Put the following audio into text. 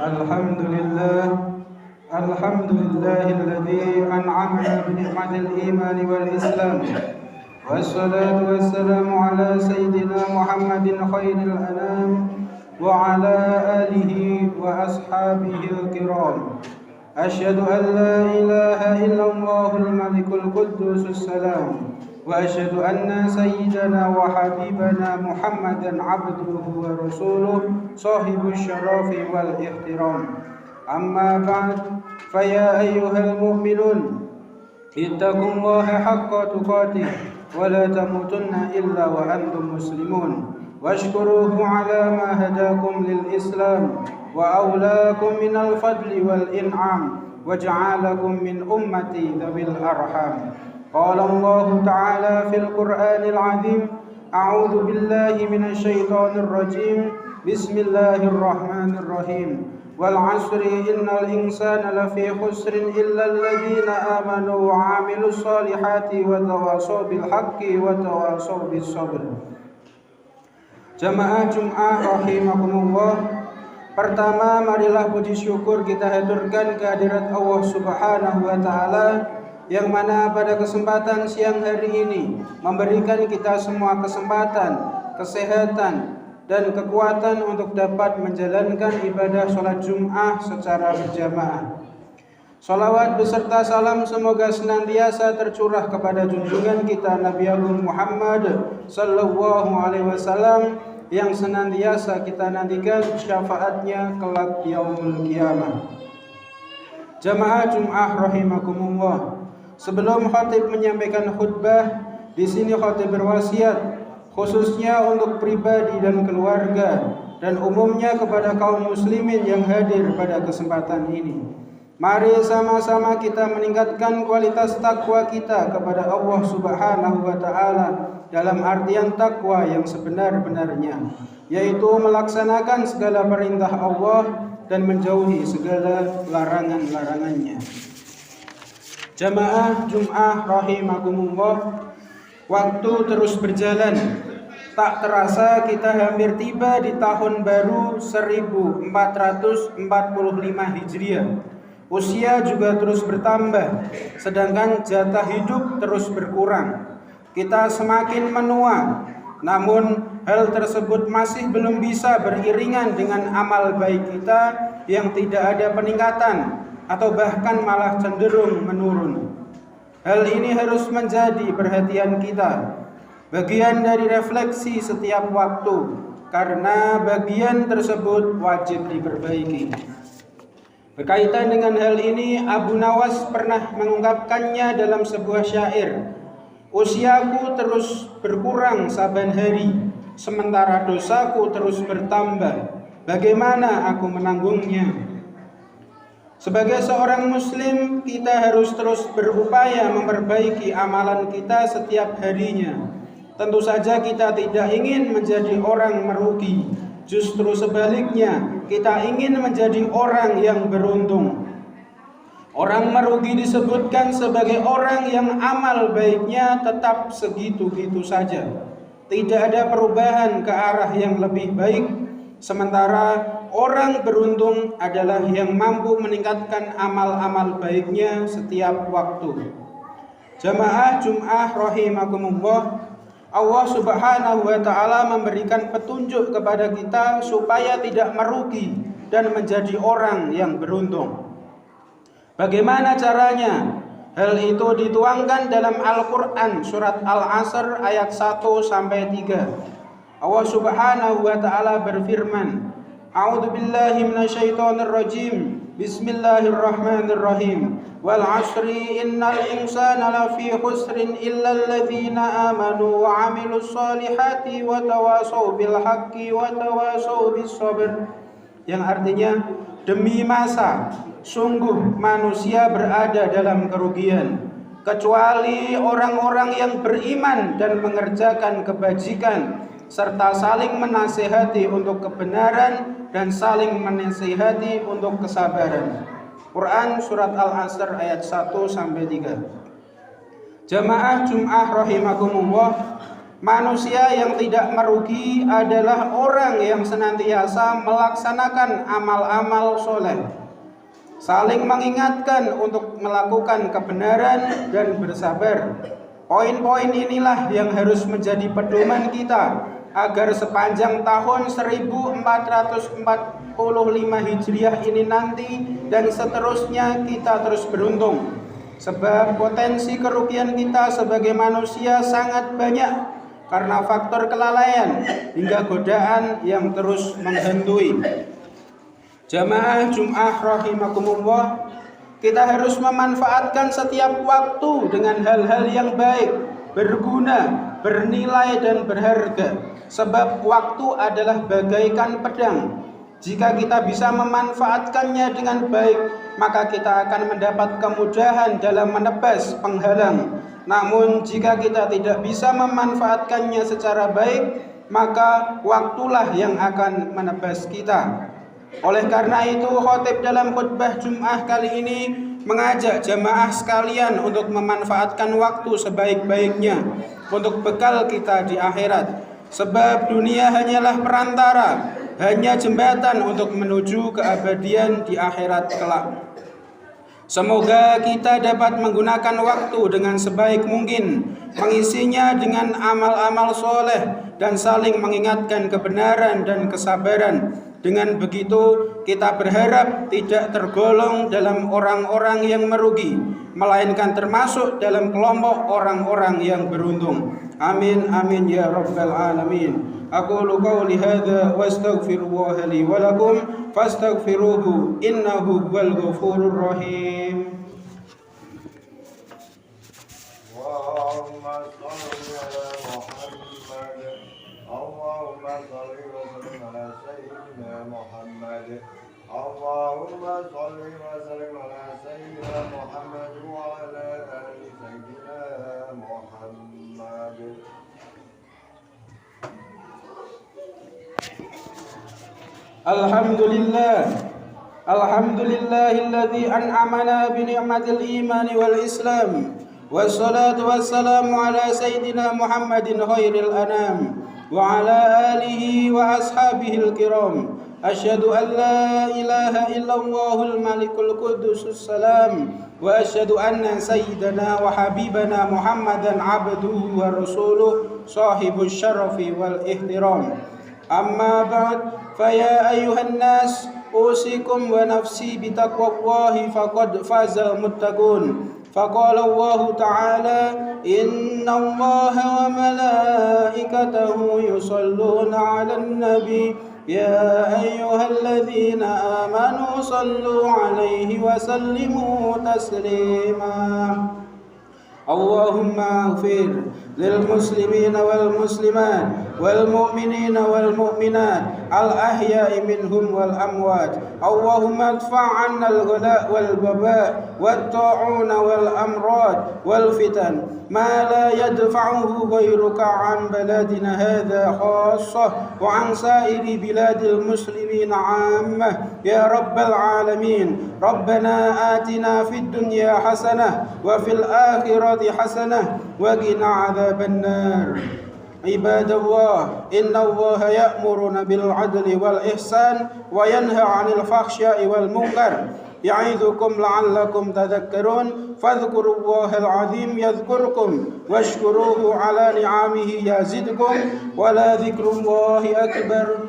الحمد لله الحمد لله الذي أنعمنا بنعمة الإيمان والإسلام، والصلاة والسلام على سيدنا محمد خير الأنام وعلى آله وأصحابه الكرام. أشهد أن لا إله إلا الله الملك القدوس السلام، وأشهد أن سيدنا وحبيبنا محمدا عبده ورسوله صاحب الشرف والاحترام. أما بعد، فيا أيها المؤمنون اتقوا الله حق تقاته ولا تموتن إلا وأنتم مسلمون، واشكروه على ما هداكم للإسلام وأولاكم من الفضل والإنعام وجعلكم من أمتي ذوي الأرحام. قال الله تعالى في القرآن العظيم: أعوذ بالله من الشيطان الرجيم، بسم الله الرحمن الرحيم، والعصر إن الإنسان لفي خسر إلا الذين آمنوا وعملوا الصالحات وتواصوا بالحق وتواصوا بالصبر. Jamaah Jum'ah rahimakumullah. Pertama, marilah puji syukur kita haturkan kehadirat Allah Subhanahu wa taala yang mana pada kesempatan siang hari ini memberikan kita semua kesempatan, kesehatan dan kekuatan untuk dapat menjalankan ibadah sholat Jum'ah secara berjamaah. Salawat beserta salam semoga senantiasa tercurah kepada junjungan kita Nabi Agung Muhammad sallallahu alaihi wasallam yang senantiasa kita nantikan syafaatnya kelak yaumul qiyamah. Jamaah Jum'ah rahimakumullah. Sebelum khatib menyampaikan khutbah, di sini khatib berwasiat khususnya untuk pribadi dan keluarga dan umumnya kepada kaum muslimin yang hadir pada kesempatan ini. Mari sama-sama kita meningkatkan kualitas takwa kita kepada Allah Subhanahu wa taala dalam artian takwa yang sebenar-benarnya, yaitu melaksanakan segala perintah Allah dan menjauhi segala larangan-larangannya. Jamaah Jum'ah rahimakumullah, waktu terus berjalan. Tak terasa kita hampir tiba di tahun baru 1445 Hijriah. Usia juga terus bertambah, sedangkan jatah hidup terus berkurang. Kita semakin menua, namun hal tersebut masih belum bisa beriringan dengan amal baik kita yang tidak ada peningkatan atau bahkan malah cenderung menurun. Hal ini harus menjadi perhatian kita, bagian dari refleksi setiap waktu, karena bagian tersebut wajib diperbaiki. Berkaitan dengan hal ini, Abu Nawas pernah mengungkapkannya dalam sebuah syair: usiaku terus berkurang saban hari, sementara dosaku terus bertambah. Bagaimana aku menanggungnya? Sebagai seorang muslim, kita harus terus berupaya memperbaiki amalan kita setiap harinya. Tentu saja kita tidak ingin menjadi orang merugi. Justru sebaliknya, kita ingin menjadi orang yang beruntung. Orang merugi disebutkan sebagai orang yang amal baiknya tetap segitu-gitu saja, tidak ada perubahan ke arah yang lebih baik. Sementara orang beruntung adalah yang mampu meningkatkan amal-amal baiknya setiap waktu. Jamaah Jum'ah rahimakumullah, Allah Subhanahu wa taala memberikan petunjuk kepada kita supaya tidak merugi dan menjadi orang yang beruntung. Bagaimana caranya? Hal itu dituangkan dalam Al-Qur'an surat Al-Asr ayat 1 sampai 3. Allah Subhanahu wa taala berfirman: A'udzu billahi minasyaitonir rajim. Bismillahirrahmanirrahim. Wal 'asri innal insana lafi khusrin illa alladzina amanu wa 'amilus solihati wa tawasaw bil haqqi wa tawasaw bis sabr. Yang artinya, demi masa, sungguh manusia berada dalam kerugian, kecuali orang-orang yang beriman dan mengerjakan kebajikan, serta saling menasihati untuk kebenaran dan saling menasihati untuk kesabaran. Quran surat Al-Asr ayat 1 sampai 3. Jamaah Jum'ah rahimakumullah, Manusia yang tidak merugi adalah orang yang senantiasa melaksanakan amal-amal soleh, saling mengingatkan untuk melakukan kebenaran dan bersabar. Poin-poin inilah yang harus menjadi pedoman kita agar sepanjang tahun 1445 Hijriah ini nanti dan seterusnya kita terus beruntung. Sebab potensi kerugian kita sebagai manusia sangat banyak karena faktor kelalaian hingga godaan yang terus menghantui. Jamaah Jum'ah rahimakumullah, kita harus memanfaatkan setiap waktu dengan hal-hal yang baik, berguna, bernilai dan berharga. Sebab waktu adalah bagaikan pedang. Jika kita bisa memanfaatkannya dengan baik, maka kita akan mendapat kemudahan dalam menebas penghalang. Namun jika kita tidak bisa memanfaatkannya secara baik, maka waktulah yang akan menebas kita. Oleh karena itu, khatib dalam khutbah Jum'ah kali ini mengajak jamaah sekalian untuk memanfaatkan waktu sebaik-baiknya untuk bekal kita di akhirat. Sebab dunia hanyalah perantara, hanya jembatan untuk menuju keabadian di akhirat kelak. Semoga kita dapat menggunakan waktu dengan sebaik mungkin, mengisinya dengan amal-amal soleh dan saling mengingatkan kebenaran dan kesabaran. Dengan begitu kita berharap tidak tergolong dalam orang-orang yang merugi, melainkan termasuk dalam kelompok orang-orang yang beruntung. Amin amin ya rabbal alamin. Aqulu qawli hadza wa astaghfirullaha li wa lakum fastaghfiruhu innahu huwal ghafurur rahim. Allahumma shalli ala Muhammad. Allahumma shalli wa sallim ala sayyidina Muhammad. Allahumma shalli wa sallim ala sayyidina Muhammad wa ala ali sayyidina Muhammad. Alhamdulillahilladzi an'amana bi ni'matil iman wal islam. Wassalatu wassalamu ala sayyidina Muhammadin khairil anam wa ala alihi wa ashabihil kiram. Asyhadu an la ilaha illallahul malikul qudusus salam wa asyhadu anna sayyidana wa habibana Muhammadan abduhu wa rasuluh sahibus syarafi wal ihtiram. Amma ba'd, faya ayyuhan nas, usikum wa nafsi bitaqwallahi faqad fazal muttaqun. Faqala Allah Ta'ala, inna Allah wa malaikatahu yusalluna 'alan nabi ya ayyuhalladzina amanu sallu 'alaihi wa sallimu taslima. Allahumma ighfir lil muslimina wal muslimat wal mu'minina wal mu'minat al ahya'i minhum wal amwat. Allahumma adfa' 'anna al ghala' wal baba' wat ta'una wal amrad wal fitan ma la yadfa'uhu ghayruka 'an baladina hadha khassah wa 'an sa'iri biladil muslimina 'ammah ya rabbal alamin. Rabbana atina fid dunya hasanah wa fil akhirati hasanah wa qina 'adzaban nar. Ibadallah, innallaha ya'muruna bil 'adli wal ihsan wa yanha 'anil fahsya'i wal munkar. Ya'idzukum la'allakum tadhakkarun. Fadhkurullahal 'azim yadhkurkum washkuruhu 'ala ni'amihi yazidkum wa la dzikrullahi akbar.